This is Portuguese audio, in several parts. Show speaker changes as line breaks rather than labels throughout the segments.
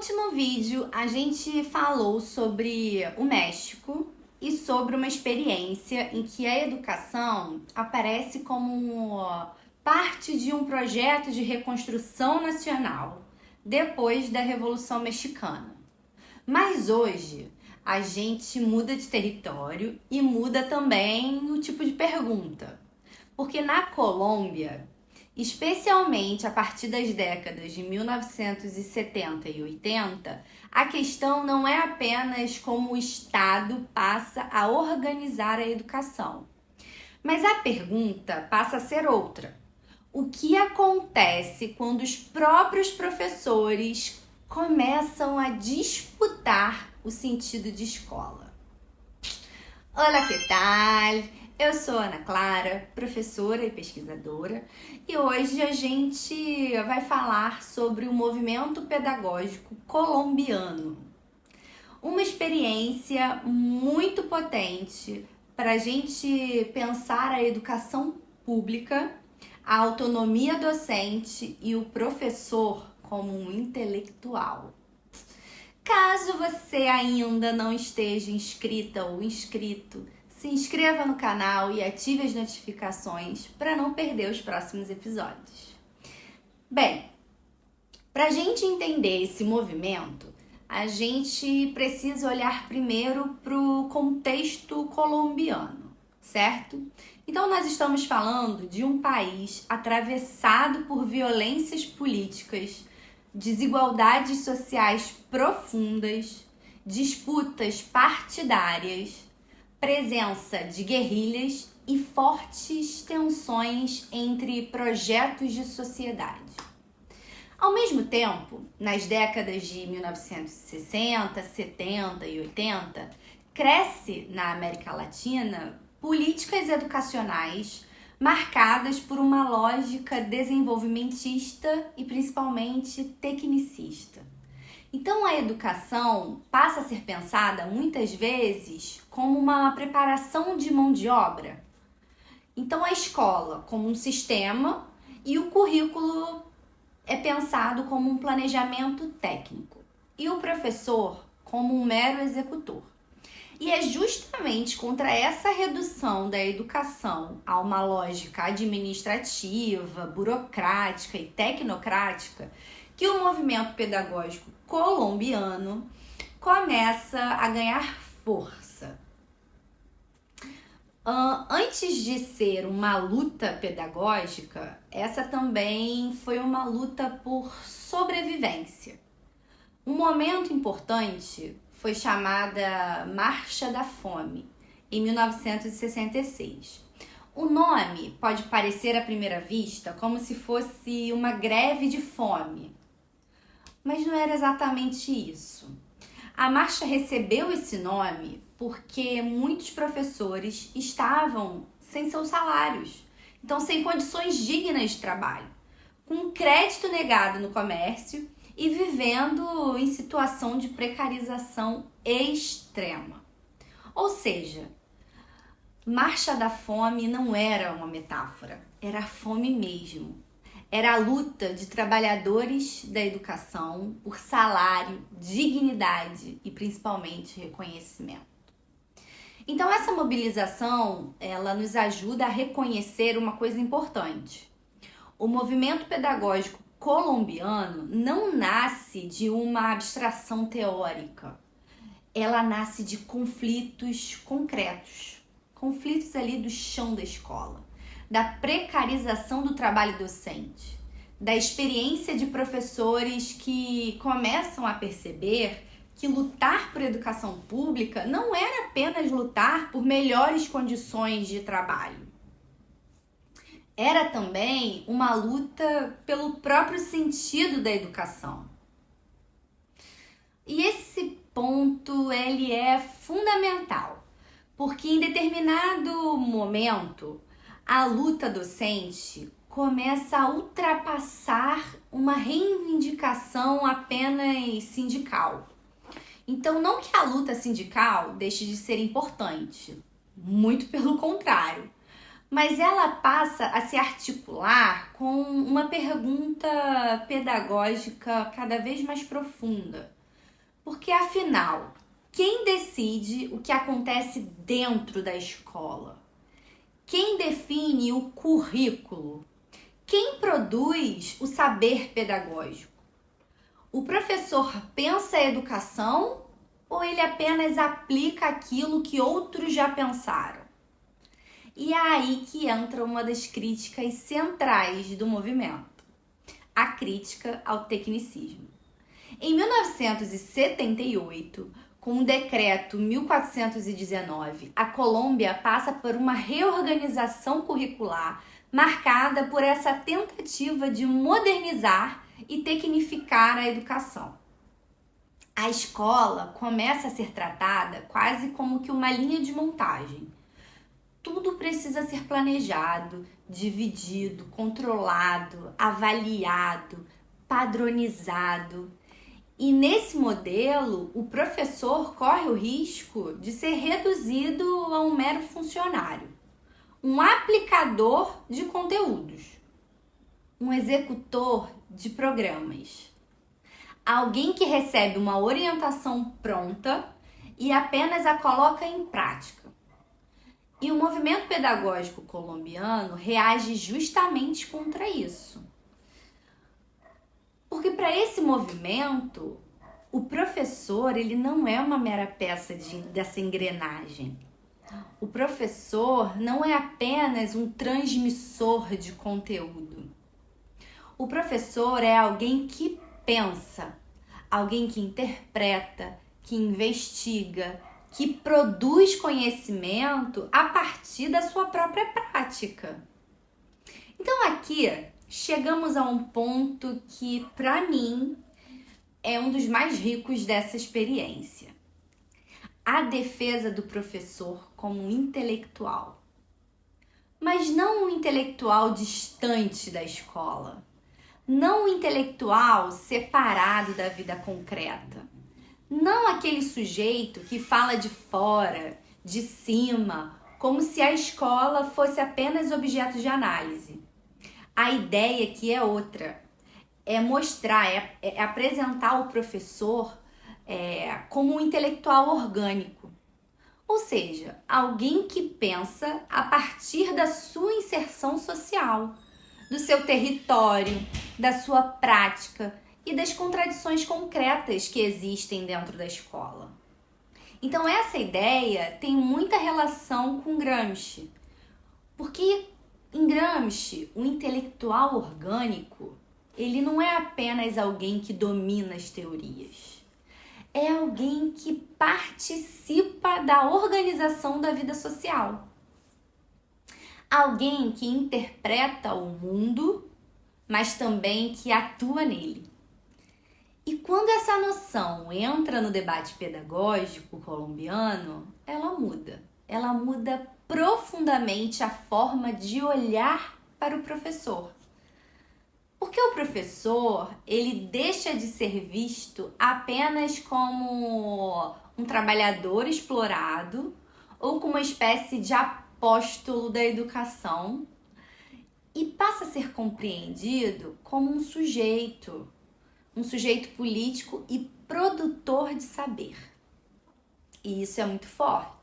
último vídeo, a gente falou sobre o México e sobre uma experiência em que a educação aparece como parte de um projeto de reconstrução nacional depois da Revolução Mexicana. Mas hoje a gente muda de território e muda também o tipo de pergunta. Porque na Colômbia, especialmente a partir das décadas de 1970 e 80, a questão não é apenas como o Estado passa a organizar a educação. Mas a pergunta passa a ser outra. O que acontece quando os próprios professores começam a disputar o sentido de escola? Olá, que tal? Eu sou Ana Clara, professora e pesquisadora, e hoje a gente vai falar sobre o movimento pedagógico colombiano. Uma experiência muito potente para a gente pensar a educação pública, a autonomia docente e o professor como um intelectual. Caso você ainda não esteja inscrita ou inscrito, se inscreva no canal e ative as notificações para não perder os próximos episódios. Bem, para a gente entender esse movimento, a gente precisa olhar primeiro para o contexto colombiano, certo? Então nós estamos falando de um país atravessado por violências políticas, desigualdades sociais profundas, disputas partidárias, presença de guerrilhas e fortes tensões entre projetos de sociedade. Ao mesmo tempo, nas décadas de 1960, 70 e 80, cresce na América Latina políticas educacionais marcadas por uma lógica desenvolvimentista e principalmente tecnicista. Então a educação passa a ser pensada muitas vezes como uma preparação de mão de obra. Então a escola como um sistema e o currículo é pensado como um planejamento técnico e o professor como um mero executor. E é justamente contra essa redução da educação a uma lógica administrativa, burocrática e tecnocrática que o movimento pedagógico colombiano começa a ganhar força. Antes de ser uma luta pedagógica, essa também foi uma luta por sobrevivência. Um momento importante foi chamada Marcha da Fome, em 1966. O nome pode parecer à primeira vista como se fosse uma greve de fome, mas não era exatamente isso. A marcha recebeu esse nome porque muitos professores estavam sem seus salários, então sem condições dignas de trabalho, com crédito negado no comércio e vivendo em situação de precarização extrema. Ou seja, Marcha da Fome não era uma metáfora, era a fome mesmo. Era a luta de trabalhadores da educação por salário, dignidade e principalmente reconhecimento. Então essa mobilização, ela nos ajuda a reconhecer uma coisa importante. O movimento pedagógico colombiano não nasce de uma abstração teórica. Ela nasce de conflitos concretos. Conflitos ali do chão da escola, da precarização do trabalho docente, da experiência de professores que começam a perceber que lutar por educação pública não era apenas lutar por melhores condições de trabalho. Era também uma luta pelo próprio sentido da educação. E esse ponto, ele é fundamental, porque em determinado momento, a luta docente começa a ultrapassar uma reivindicação apenas sindical. Então, não que a luta sindical deixe de ser importante, muito pelo contrário, mas ela passa a se articular com uma pergunta pedagógica cada vez mais profunda. Porque, afinal, quem decide o que acontece dentro da escola? Quem define o currículo? Quem produz o saber pedagógico? O professor pensa a educação ou ele apenas aplica aquilo que outros já pensaram? E é aí que entra uma das críticas centrais do movimento, a crítica ao tecnicismo. Em 1978, com o decreto 1419, a Colômbia passa por uma reorganização curricular marcada por essa tentativa de modernizar e tecnificar a educação. A escola começa a ser tratada quase como que uma linha de montagem. Tudo precisa ser planejado, dividido, controlado, avaliado, padronizado. E nesse modelo, o professor corre o risco de ser reduzido a um mero funcionário, um aplicador de conteúdos, um executor de programas, alguém que recebe uma orientação pronta e apenas a coloca em prática. E o movimento pedagógico colombiano reage justamente contra isso. Porque para esse movimento, o professor ele não é uma mera peça dessa engrenagem. O professor não é apenas um transmissor de conteúdo. O professor é alguém que pensa, alguém que interpreta, que investiga, que produz conhecimento a partir da sua própria prática. Então aqui chegamos a um ponto que, para mim, é um dos mais ricos dessa experiência. A defesa do professor como um intelectual. Mas não um intelectual distante da escola. Não um intelectual separado da vida concreta. Não aquele sujeito que fala de fora, de cima, como se a escola fosse apenas objeto de análise. A ideia aqui é outra, é mostrar, é apresentar o professor como um intelectual orgânico. Ou seja, alguém que pensa a partir da sua inserção social, do seu território, da sua prática e das contradições concretas que existem dentro da escola. Então essa ideia tem muita relação com Gramsci, porque em Gramsci, o intelectual orgânico, ele não é apenas alguém que domina as teorias. É alguém que participa da organização da vida social. Alguém que interpreta o mundo, mas também que atua nele. E quando essa noção entra no debate pedagógico colombiano, ela muda. Ela muda profundamente a forma de olhar para o professor. Porque o professor, ele deixa de ser visto apenas como um trabalhador explorado ou como uma espécie de apóstolo da educação e passa a ser compreendido como um sujeito político e produtor de saber. E isso é muito forte.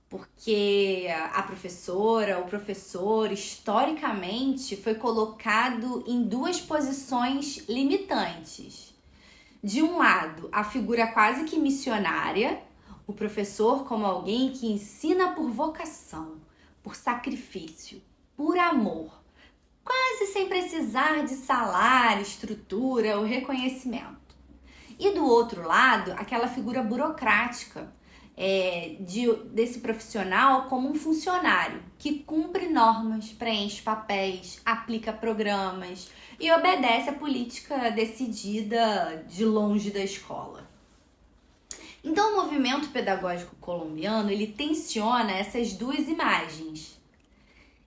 Porque a professora, o professor, historicamente, foi colocado em duas posições limitantes. De um lado, a figura quase que missionária, o professor como alguém que ensina por vocação, por sacrifício, por amor, quase sem precisar de salário, estrutura ou reconhecimento. E do outro lado, aquela figura burocrática, desse profissional como um funcionário que cumpre normas, preenche papéis, aplica programas e obedece a política decidida de longe da escola. Então o movimento pedagógico colombiano, ele tensiona essas duas imagens.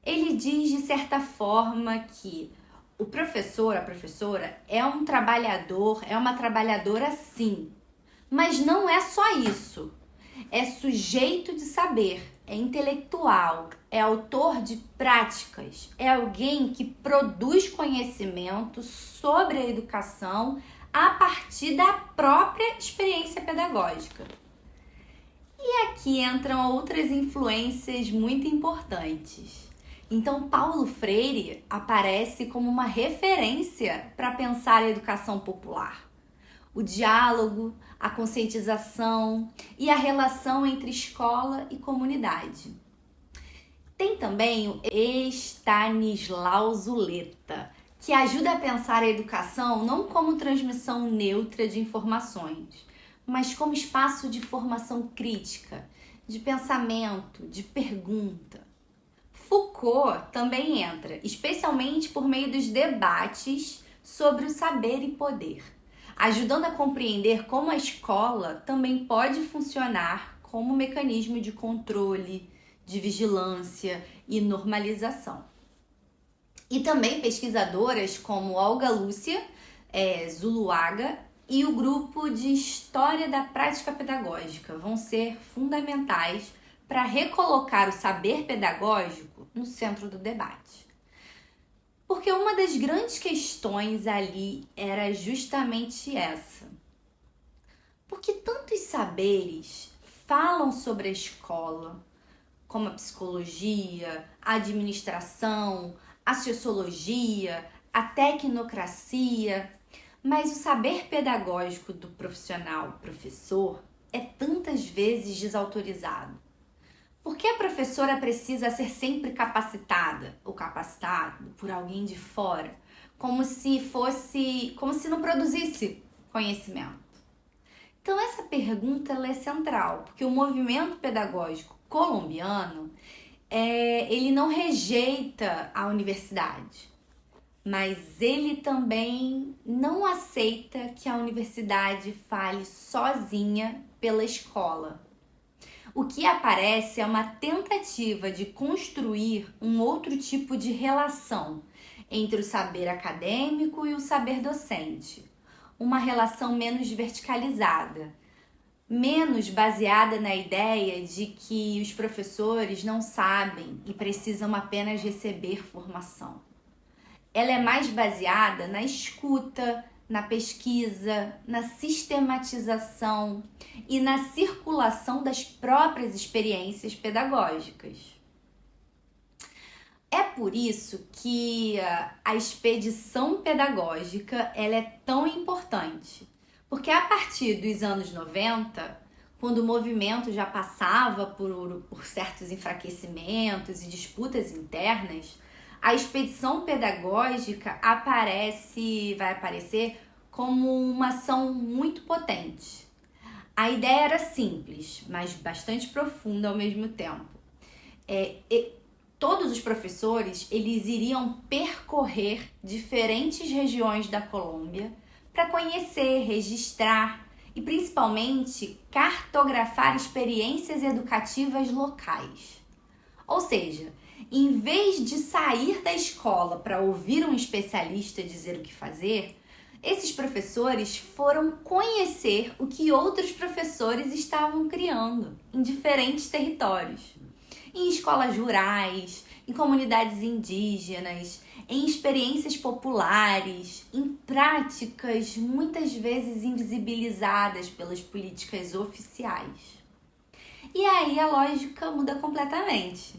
Ele diz de certa forma que o professor, a professora é um trabalhador, é uma trabalhadora sim, mas não é só isso. É sujeito de saber, é intelectual, é autor de práticas, é alguém que produz conhecimento sobre a educação a partir da própria experiência pedagógica. E aqui entram outras influências muito importantes. Então, Paulo Freire aparece como uma referência para pensar a educação popular. O diálogo, a conscientização e a relação entre escola e comunidade. Tem também o Estanislau Zuleta, que ajuda a pensar a educação não como transmissão neutra de informações, mas como espaço de formação crítica, de pensamento, de pergunta. Foucault também entra, especialmente por meio dos debates sobre o saber e poder, ajudando a compreender como a escola também pode funcionar como mecanismo de controle, de vigilância e normalização. E também pesquisadoras como Olga Lúcia Zuluaga e o grupo de História da Prática Pedagógica vão ser fundamentais para recolocar o saber pedagógico no centro do debate. Porque uma das grandes questões ali era justamente essa. Porque tantos saberes falam sobre a escola, como a psicologia, a administração, a sociologia, a tecnocracia, mas o saber pedagógico do professor é tantas vezes desautorizado. Por que a professora precisa ser sempre capacitada ou capacitado por alguém de fora, como se não produzisse conhecimento? Então essa pergunta ela é central, porque o movimento pedagógico colombiano ele não rejeita a universidade, mas ele também não aceita que a universidade fale sozinha pela escola. O que aparece é uma tentativa de construir um outro tipo de relação entre o saber acadêmico e o saber docente. Uma relação menos verticalizada, menos baseada na ideia de que os professores não sabem e precisam apenas receber formação. Ela é mais baseada na escuta, na pesquisa, na sistematização e na circulação das próprias experiências pedagógicas. É por isso que a expedição pedagógica ela é tão importante, porque a partir dos anos 90, quando o movimento já passava por certos enfraquecimentos e disputas internas, a expedição pedagógica vai aparecer como uma ação muito potente. A ideia era simples, mas bastante profunda ao mesmo tempo. Todos os professores eles iriam percorrer diferentes regiões da Colômbia para conhecer, registrar e principalmente cartografar experiências educativas locais. Ou seja, em vez de sair da escola para ouvir um especialista dizer o que fazer, esses professores foram conhecer o que outros professores estavam criando em diferentes territórios. Em escolas rurais, em comunidades indígenas, em experiências populares, em práticas muitas vezes invisibilizadas pelas políticas oficiais. E aí a lógica muda completamente.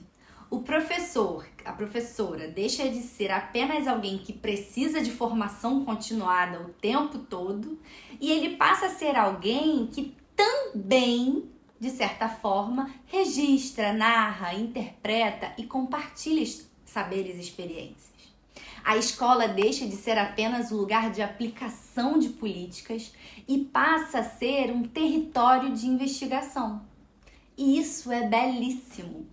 O professor, a professora, deixa de ser apenas alguém que precisa de formação continuada o tempo todo e ele passa a ser alguém que também, de certa forma, registra, narra, interpreta e compartilha saberes e experiências. A escola deixa de ser apenas o lugar de aplicação de políticas e passa a ser um território de investigação. E isso é belíssimo.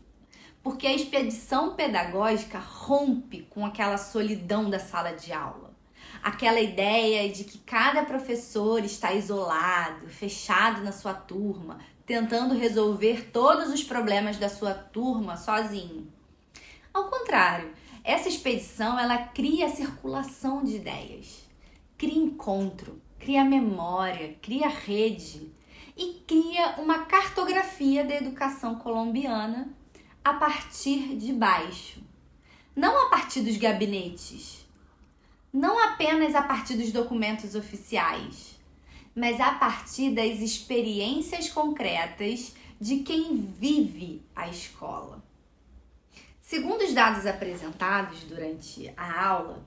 Porque a expedição pedagógica rompe com aquela solidão da sala de aula. Aquela ideia de que cada professor está isolado, fechado na sua turma, tentando resolver todos os problemas da sua turma sozinho. Ao contrário, essa expedição ela cria circulação de ideias, cria encontro, cria memória, cria rede e cria uma cartografia da educação colombiana a partir de baixo, não a partir dos gabinetes, não apenas a partir dos documentos oficiais, mas a partir das experiências concretas de quem vive a escola. Segundo os dados apresentados durante a aula,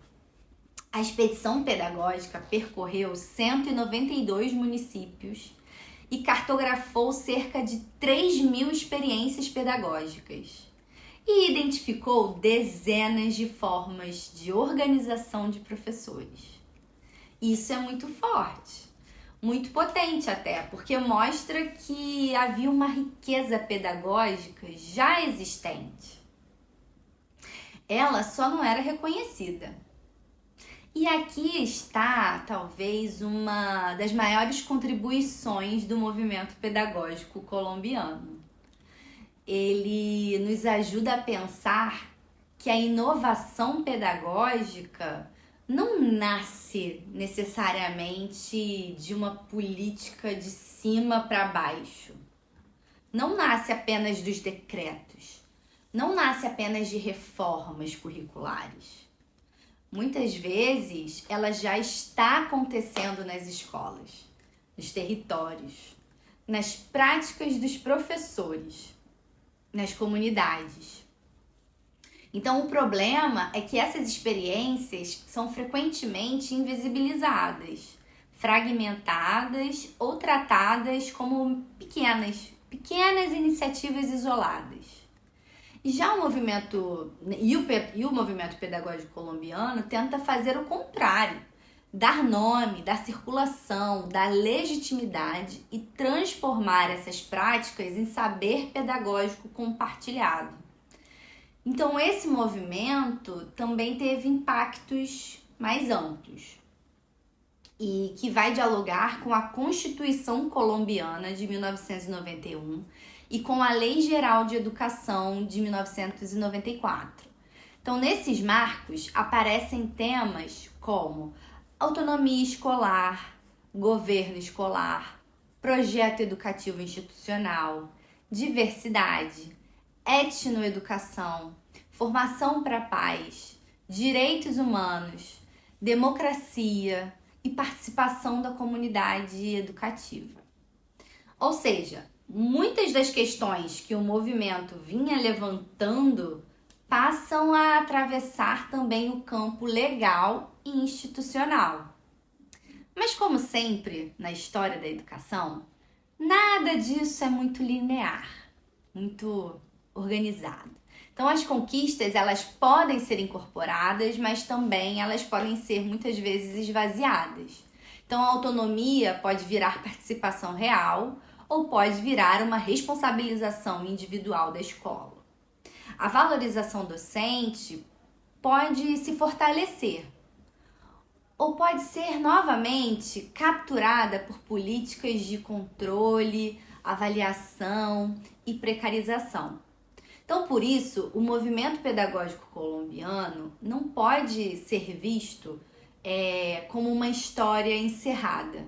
a expedição pedagógica percorreu 192 municípios e cartografou cerca de 3.000 experiências pedagógicas e identificou dezenas de formas de organização de professores. Isso é muito forte, muito potente até, porque mostra que havia uma riqueza pedagógica já existente. Ela só não era reconhecida. E aqui está, talvez, uma das maiores contribuições do movimento pedagógico colombiano. Ele nos ajuda a pensar que a inovação pedagógica não nasce necessariamente de uma política de cima para baixo. Não nasce apenas dos decretos. Não nasce apenas de reformas curriculares. Muitas vezes ela já está acontecendo nas escolas, nos territórios, nas práticas dos professores, nas comunidades. Então o problema é que essas experiências são frequentemente invisibilizadas, fragmentadas ou tratadas como pequenas iniciativas isoladas. Já o movimento pedagógico colombiano tenta fazer o contrário, dar nome, dar circulação, dar legitimidade e transformar essas práticas em saber pedagógico compartilhado. Então esse movimento também teve impactos mais amplos e que vai dialogar com a Constituição Colombiana de 1991 e com a Lei Geral de Educação de 1994. Então, nesses marcos aparecem temas como autonomia escolar, governo escolar, projeto educativo institucional, diversidade, etnoeducação, formação para a paz, direitos humanos, democracia e participação da comunidade educativa. Ou seja, muitas das questões que o movimento vinha levantando passam a atravessar também o campo legal e institucional. Mas como sempre na história da educação, nada disso é muito linear, muito organizado. Então as conquistas, elas podem ser incorporadas, mas também elas podem ser muitas vezes esvaziadas. Então a autonomia pode virar participação real ou pode virar uma responsabilização individual da escola. A valorização docente pode se fortalecer ou pode ser novamente capturada por políticas de controle, avaliação e precarização. Então, por isso, o movimento pedagógico colombiano não pode ser visto como uma história encerrada.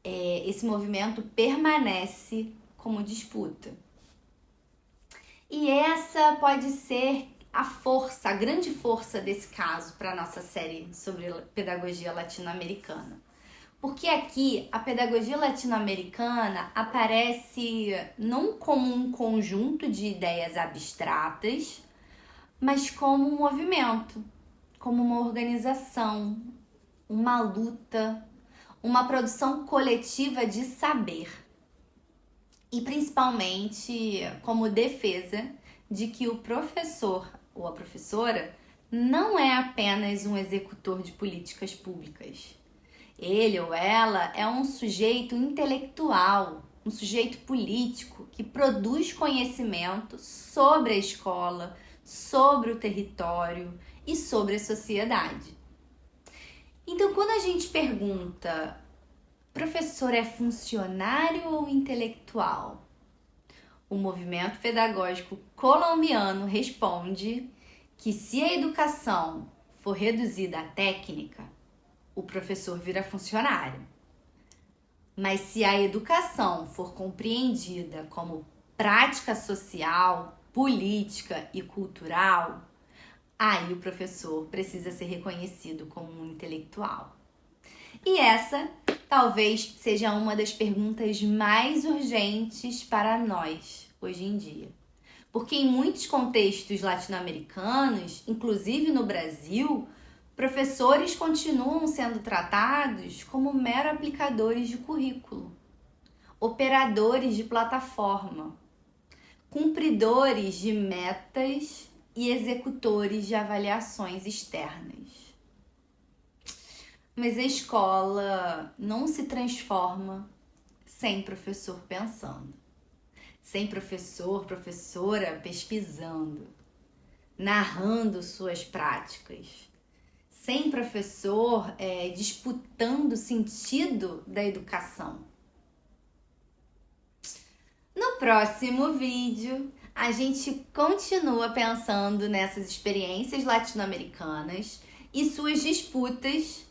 Esse movimento permanece como disputa. E essa pode ser a grande força desse caso para a nossa série sobre pedagogia latino-americana. Porque aqui a pedagogia latino-americana aparece não como um conjunto de ideias abstratas, mas como um movimento, como uma organização, uma luta, uma produção coletiva de saber. E principalmente como defesa de que o professor ou a professora não é apenas um executor de políticas públicas. Ele ou ela é um sujeito intelectual, um sujeito político que produz conhecimento sobre a escola, sobre o território e sobre a sociedade. Então, quando a gente pergunta, professor é funcionário ou intelectual? O movimento pedagógico colombiano responde que se a educação for reduzida à técnica, o professor vira funcionário. Mas se a educação for compreendida como prática social, política e cultural, aí o professor precisa ser reconhecido como um intelectual. E essa talvez seja uma das perguntas mais urgentes para nós hoje em dia. Porque em muitos contextos latino-americanos, inclusive no Brasil, professores continuam sendo tratados como mero aplicadores de currículo, operadores de plataforma, cumpridores de metas e executores de avaliações externas. Mas a escola não se transforma sem professor pensando, sem professor, professora pesquisando, narrando suas práticas, sem professor disputando o sentido da educação. No próximo vídeo, a gente continua pensando nessas experiências latino-americanas e suas disputas,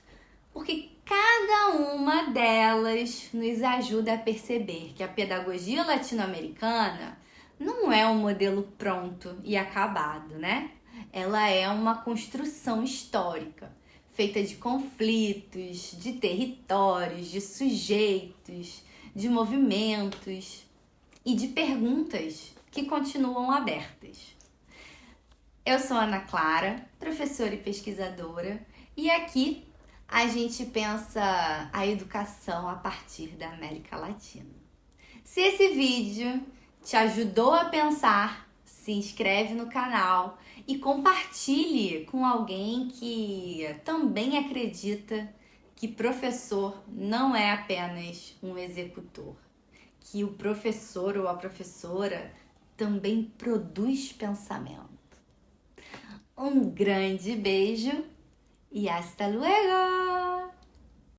porque cada uma delas nos ajuda a perceber que a pedagogia latino-americana não é um modelo pronto e acabado, né? Ela é uma construção histórica, feita de conflitos, de territórios, de sujeitos, de movimentos e de perguntas que continuam abertas. Eu sou Ana Clara, professora e pesquisadora, e aqui a gente pensa a educação a partir da América Latina. Se esse vídeo te ajudou a pensar, se inscreve no canal e compartilhe com alguém que também acredita que professor não é apenas um executor, que o professor ou a professora também produz pensamento. Um grande beijo e hasta luego!